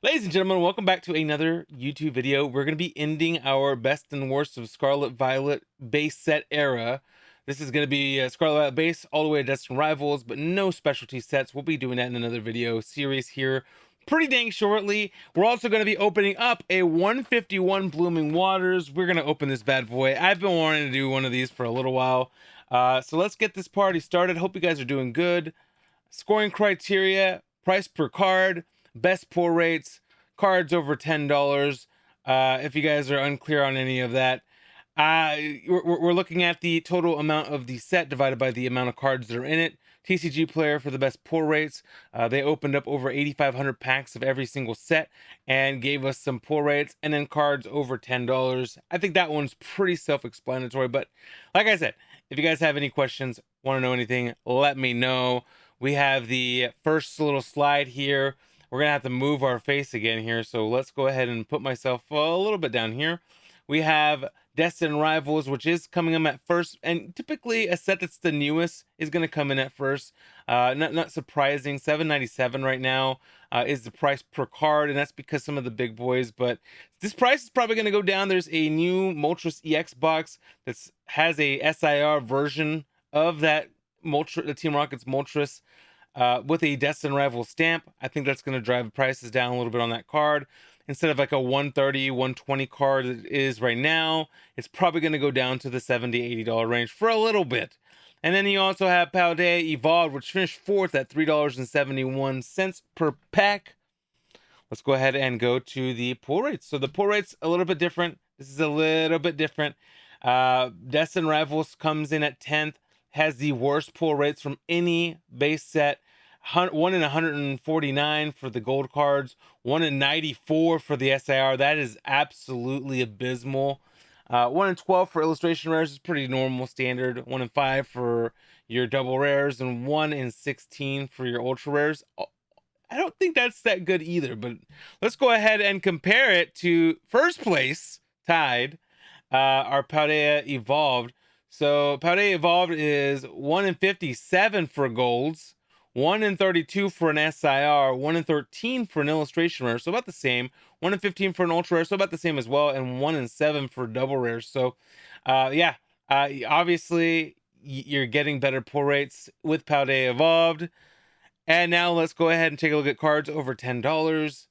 Ladies and gentlemen, welcome back to another YouTube video. We're going to be ending our best and worst of Scarlet Violet base set era. This is going to be Scarlet Violet base all the way to Destined Rivals, but no specialty sets. We'll be doing that in another video series here pretty dang shortly. We're also going to be opening up a 151 Blooming Waters. We're going to open this bad boy. I've been wanting to do one of these for a little while. So let's get this party started. Hope you guys are doing good. Scoring criteria, price per card, best pull rates, cards over $10. If you guys are unclear on any of that, we're looking at the total amount of the set divided by the amount of cards that are in it. TcgPlayer for the best pull rates. They opened up over 8,500 packs of every single set and gave us some pull rates, and then cards over $10. I think that one's pretty self-explanatory, but like I said, if you guys have any questions, want to know anything, let me know. We have the first little slide here. We're gonna have to move our face again here, so let's go ahead and put myself a little bit down here. We have Destined Rivals, which is coming in at first, and typically a set that's the newest is going to come in at first. Not surprising. $7.97 right now is the price per card, and that's because some of the big boys. But this price is probably going to go down. There's a new Moltres EX box that has a SIR version of that the Team Rocket's Moltres with a Destined Rival stamp. I think that's going to drive prices down a little bit on that card. Instead of like a 130, 120 card it is right now, it's probably going to go down to the $70, $80 range for a little bit. And then you also have Paldea Evolved, which finished fourth at $3.71 per pack. Let's go ahead and go to the pull rates. So the pull rate's a little bit different. This is a little bit different. Destined Rivals comes in at 10th, has the worst pull rates from any base set. 1 in 149 for the gold cards, 1 in 94 for the SIR. That is absolutely abysmal. 1 in 12 for illustration rares is pretty normal standard. 1 in 5 for your double rares, and 1 in 16 for your ultra rares. I don't think that's that good either, but let's go ahead and compare it to first place, tied, our Paldea Evolved. So Paldea Evolved is 1 in 57 for golds, 1 in 32 for an SIR, 1 in 13 for an illustration rare, so about the same. 1 in 15 for an ultra rare, so about the same as well, and 1 in 7 for double rares. So, obviously you're getting better pull rates with Paldea Evolved. And now let's go ahead and take a look at cards over $10.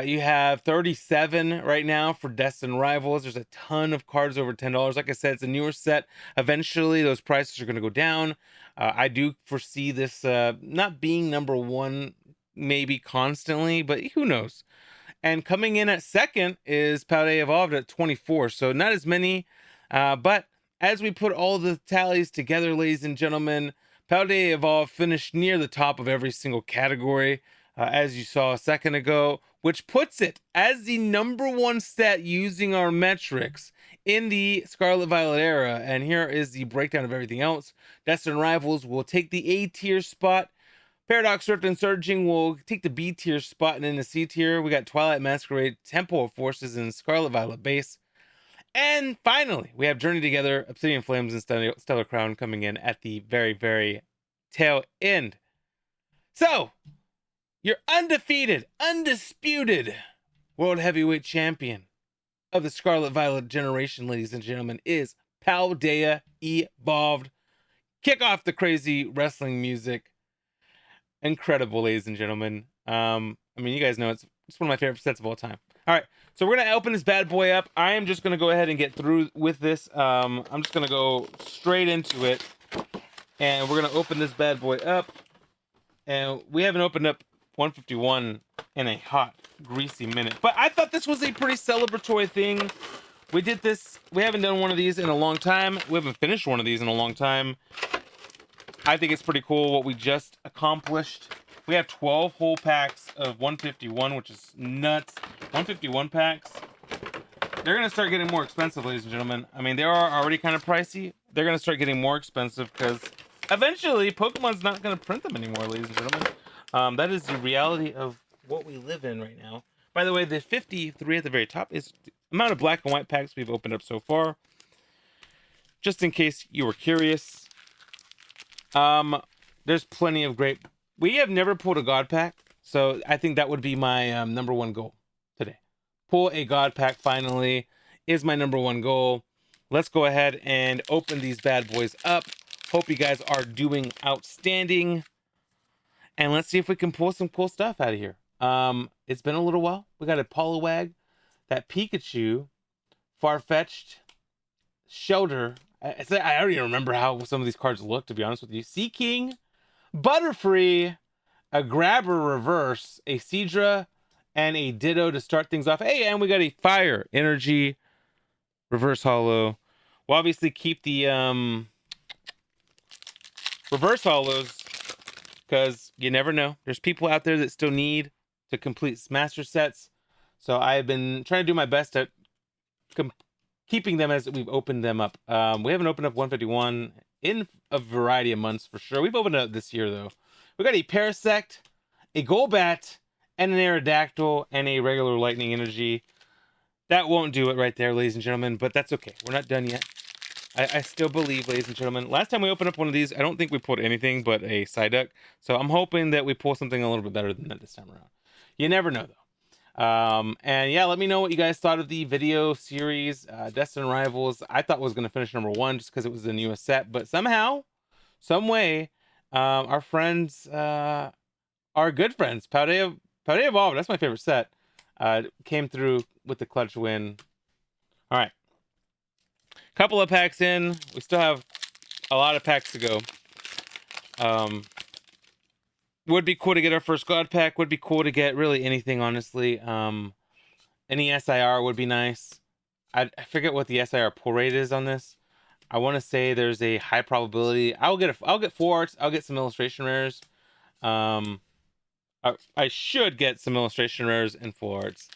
You have 37 right now for Destined Rivals. There's a ton of cards over $10. Like I said, it's a newer set. Eventually, those prices are going to go down. I do foresee this not being number one, maybe constantly, but who knows? And coming in at second is Paldea Evolved at 24. So not as many, but as we put all the tallies together, ladies and gentlemen, Paldea Evolved finished near the top of every single category, as you saw a second ago, which puts it as the number one set using our metrics in the Scarlet Violet era. And here is the breakdown of everything else. Destined Rivals will take the A tier spot. Paradox Rift and Surging will take the B tier spot, and in the C tier, we got Twilight Masquerade, Temple of Forces, and Scarlet Violet base. And finally, we have Journey Together, Obsidian Flames, and Stellar Crown coming in at the very, very tail end. So, your undefeated, undisputed World Heavyweight Champion of the Scarlet Violet generation, ladies and gentlemen, is Paldea Evolved. Kick off the crazy wrestling music. Incredible, ladies and gentlemen. I mean, you guys know it's one of my favorite sets of all time. All right, so we're gonna open this bad boy up. I am just gonna go ahead and get through with this. I'm just gonna go straight into it, and we're gonna open this bad boy up. And we haven't opened up 151 in a hot, greasy minute, but I thought this was a pretty celebratory thing. We did this. We haven't done one of these in a long time. We haven't finished one of these in a long time. I think it's pretty cool what we just accomplished. We have 12 whole packs of 151, which is nuts. 151 packs. They're going to start getting more expensive, ladies and gentlemen. I mean, they are already kind of pricey. They're going to start getting more expensive because eventually Pokemon's not going to print them anymore, ladies and gentlemen. That is the reality of what we live in right now. By the way, the 53 at the very top is the amount of black and white packs we've opened up so far. Just in case you were curious. There's plenty of great. We have never pulled a God pack So I think that would be my number one goal today. Pull a God pack finally is my number one goal. Let's go ahead and open these bad boys up. Hope you guys are doing outstanding. And let's see if we can pull some cool stuff out of here. It's been a little while. We got a Poliwag, that Pikachu, Farfetch'd, Shelter. I don't even remember how some of these cards look, to be honest with you. Sea King, Butterfree, a Grabber Reverse, a Seadra, and a Ditto to start things off. Hey, and we got a Fire Energy Reverse Holo. We'll obviously keep the Reverse Holos because you never know. There's people out there that still need to complete master sets. So I've been trying to do my best at keeping them as we've opened them up. We haven't opened up 151 in a variety of months for sure. We've opened it up this year though. We got a Parasect, a Golbat, and an Aerodactyl, and a regular Lightning Energy. That won't do it right there, ladies and gentlemen, but that's okay. We're not done yet. I still believe, ladies and gentlemen. Last time we opened up one of these, I don't think we pulled anything but a Psyduck. So I'm hoping that we pull something a little bit better than that this time around. You never know, though. And yeah, let me know what you guys thought of the video series. Destined Rivals, I thought was going to finish number one just because it was the newest set. But somehow, some way, our friends, our good friends, Paldea Evolved, that's my favorite set, came through with the clutch win. All right. Couple of packs in. We still have a lot of packs to go. Would be cool to get our first God pack. Would be cool to get really anything, honestly. Any SIR would be nice. I forget what the SIR pull rate is on this. I want to say there's a high probability. I'll get 4 arts. I'll get some illustration rares. I should get some illustration rares and 4 arts.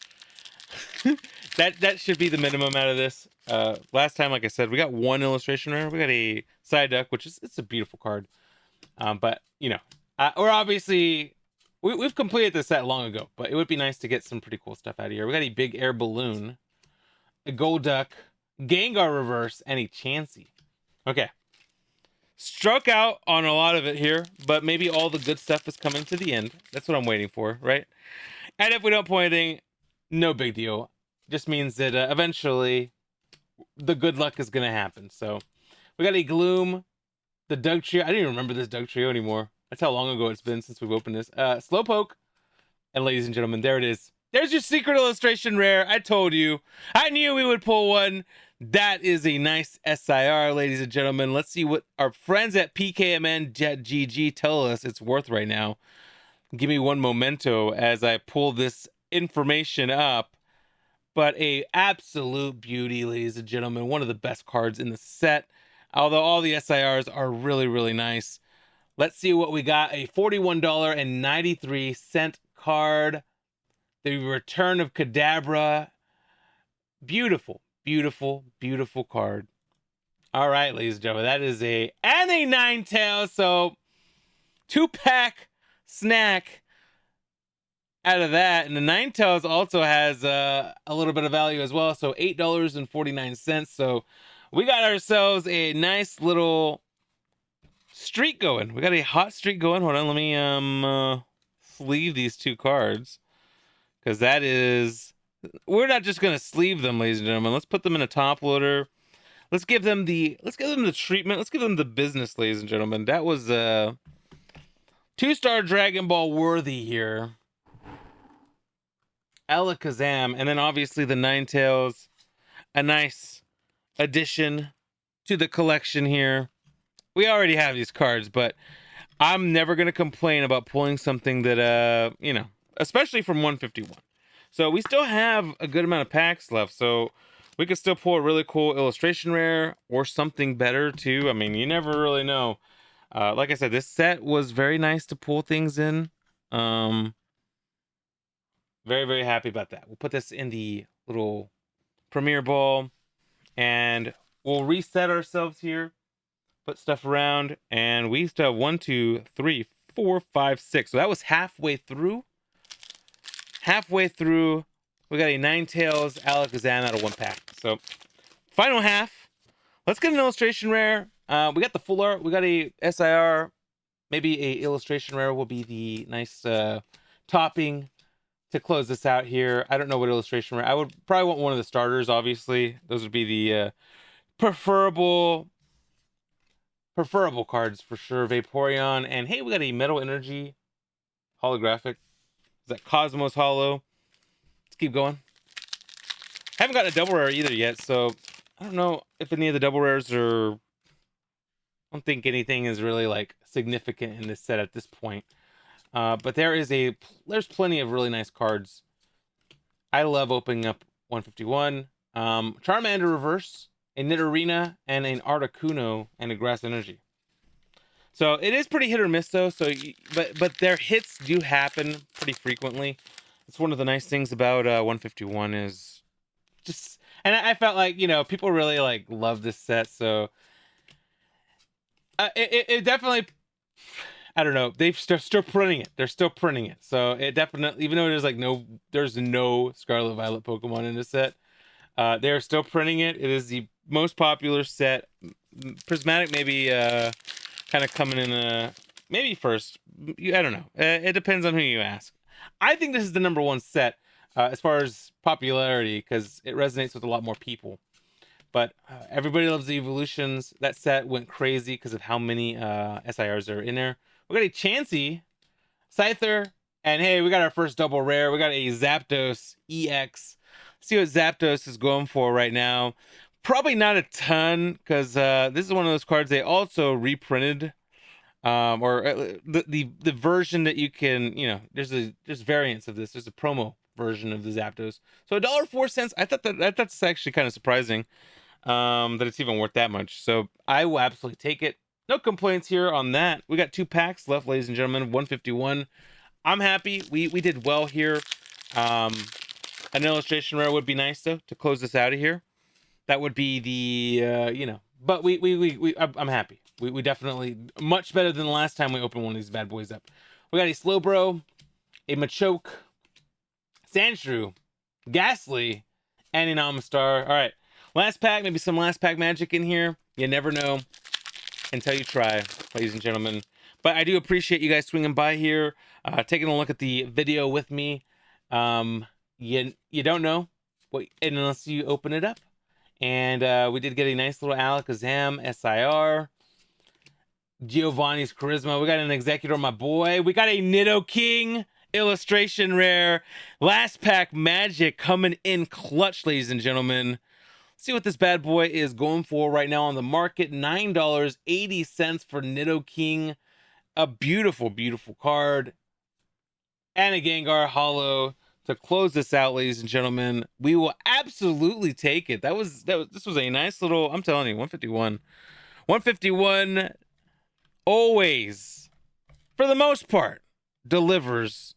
that should be the minimum out of this. Last time, like I said, we got 1 illustration rare. We got a Psyduck, which is, it's a beautiful card. But you know, we're obviously we've completed this set long ago, but it would be nice to get some pretty cool stuff out of here. We got a big air balloon, a Golduck, Gengar reverse, and a Chansey. Okay, struck out on a lot of it here, but maybe all the good stuff is coming to the end. That's what I'm waiting for, right? And if we don't pull anything, no big deal. Just means that eventually the good luck is gonna happen. So we got a Gloom, the Doug Trio. I didn't even remember this Doug Trio anymore. That's how long ago it's been since we've opened this. Slowpoke, and ladies and gentlemen, there it is. There's your secret illustration rare. I told you. I knew we would pull one. That is a nice SIR, ladies and gentlemen. Let's see what our friends at PKMN.GG tell us it's worth right now. Give me one memento as I pull this information up. But a absolute beauty, ladies and gentlemen. One of the best cards in the set. Although all the SIRs are really, really nice. Let's see what we got. A $41.93 card. The Return of Kadabra. Beautiful, beautiful, beautiful card. All right, ladies and gentlemen. That is a Ninetales. So 2-pack snack out of that. And the Ninetales also has a little bit of value as well. So $8.49. So we got ourselves a nice little streak going. We got a hot streak going. Hold on, let me sleeve these 2 cards, because that is, we're not just gonna sleeve them, ladies and gentlemen. Let's put them in a top loader. Let's give them the treatment. Let's give them the business, ladies and gentlemen. That was 2-star Dragon Ball worthy here. Alakazam, and then obviously the Ninetales, a nice addition to the collection here. We already have these cards, but I'm never going to complain about pulling something that, you know, especially from 151. So we still have a good amount of packs left, so we could still pull a really cool illustration rare or something better too. I mean, you never really know. Like I said, this set was very nice to pull things in. Very, very happy about that. We'll put this in the little Premier Ball, and we'll reset ourselves here. Put stuff around, and we still have 1, 2, 3, 4, 5, 6. So that was halfway through. Halfway through, we got a Ninetales Alakazam out of 1 pack. So final half. Let's get an illustration rare. We got the full art. We got a SIR. Maybe a illustration rare will be the nice topping to close this out here. I don't know what illustration. I would probably want one of the starters, obviously. Those would be the preferable cards for sure. Vaporeon, and hey, we got a Metal Energy holographic. Is that Cosmos Hollow? Let's keep going. Haven't got a double rare either yet, so I don't know if any of the double rares are... I don't think anything is really like significant in this set at this point. But there's plenty of really nice cards. I love opening up 151. Charmander reverse, a Nidorina, and an Articuno, and a Grass Energy. So it is pretty hit or miss though. So, but their hits do happen pretty frequently. It's one of the nice things about 151 is just, and I felt like, you know, people really like love this set. So it definitely, I don't know, they're still printing it. They're still printing it. So it definitely, even though there's like there's no Scarlet Violet Pokemon in this set, they're still printing it. It is the most popular set. Prismatic maybe kind of coming in maybe first. I don't know. It depends on who you ask. I think this is the #1 set as far as popularity because it resonates with a lot more people. But everybody loves the evolutions. That set went crazy because of how many SIRs are in there. We got a Chansey, Scyther, and hey, we got our first double rare. We got a Zapdos EX. See what Zapdos is going for right now. Probably not a ton because this is one of those cards they also reprinted, or the version that you can, you know, there's variants of this. There's a promo version of the Zapdos. So $1.04. I thought that's actually kind of surprising that it's even worth that much. So I will absolutely take it. No complaints here on that. We got 2 packs left, ladies and gentlemen. 151. I'm happy. We did well here. An illustration rare would be nice though to close this out of here. That would be the you know, but I'm happy. We definitely much better than the last time we opened one of these bad boys up. We got a Slowbro, a Machoke, Sandshrew, Ghastly, and an Amistar. All right, last pack, maybe some last pack magic in here. You never know until you try, ladies and gentlemen. But I do appreciate you guys swinging by here, taking a look at the video with me. You don't know unless you open it up. And we did get a nice little Alakazam SIR. Giovanni's Charisma. We got an Executor, my boy. We got a Nidoking illustration rare. Last pack magic coming in clutch, ladies and gentlemen. See what this bad boy is going for right now on the market. $9.80 for Nidoking. A beautiful, beautiful card. And a Gengar Hollow. To close this out, ladies and gentlemen, we will absolutely take it. This was a nice little, I'm telling you, 151. 151 always, for the most part, delivers,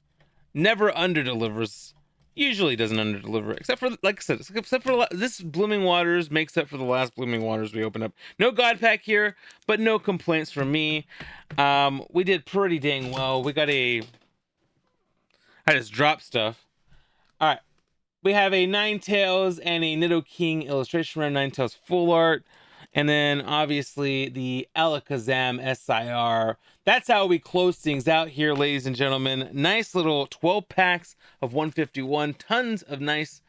never under-delivers. Usually doesn't under-deliver, except for, like I said, except for this Blooming Waters makes up for the last Blooming Waters we opened up. No God Pack here, but no complaints from me. We did pretty dang well. We got I just dropped stuff. All right, we have a Ninetales and a Nidoking illustration rare, Ninetales full art, and then obviously the Alakazam SIR. That's how we close things out here, ladies and gentlemen. Nice little 12 packs of 151, tons of nice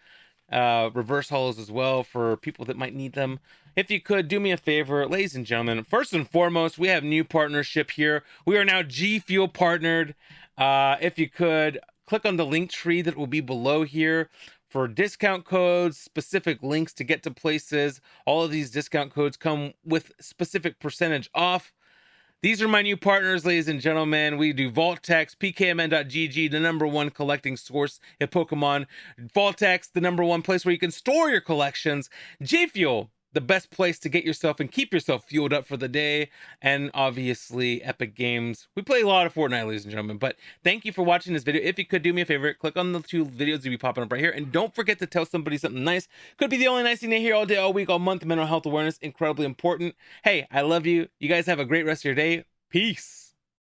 reverse holos as well for people that might need them. If you could do me a favor, ladies and gentlemen, first and foremost, we have new partnership here. We are now G Fuel partnered. If you could click on the link tree that will be below here for discount codes, specific links to get to places. All of these discount codes come with specific percentage off. These are my new partners, ladies and gentlemen. We do Vaultex, pkmn.gg, the #1 collecting source in Pokemon. Vaultex, the #1 place where you can store your collections. G Fuel, the best place to get yourself and keep yourself fueled up for the day. And obviously Epic Games. We play a lot of Fortnite, ladies and gentlemen, but thank you for watching this video. If you could do me a favor, click on the 2 videos that will be popping up right here, and don't forget to tell somebody something nice. Could be the only nice thing they hear all day, all week, all month. Mental health awareness, incredibly important. Hey, I love you. You guys have a great rest of your day. Peace.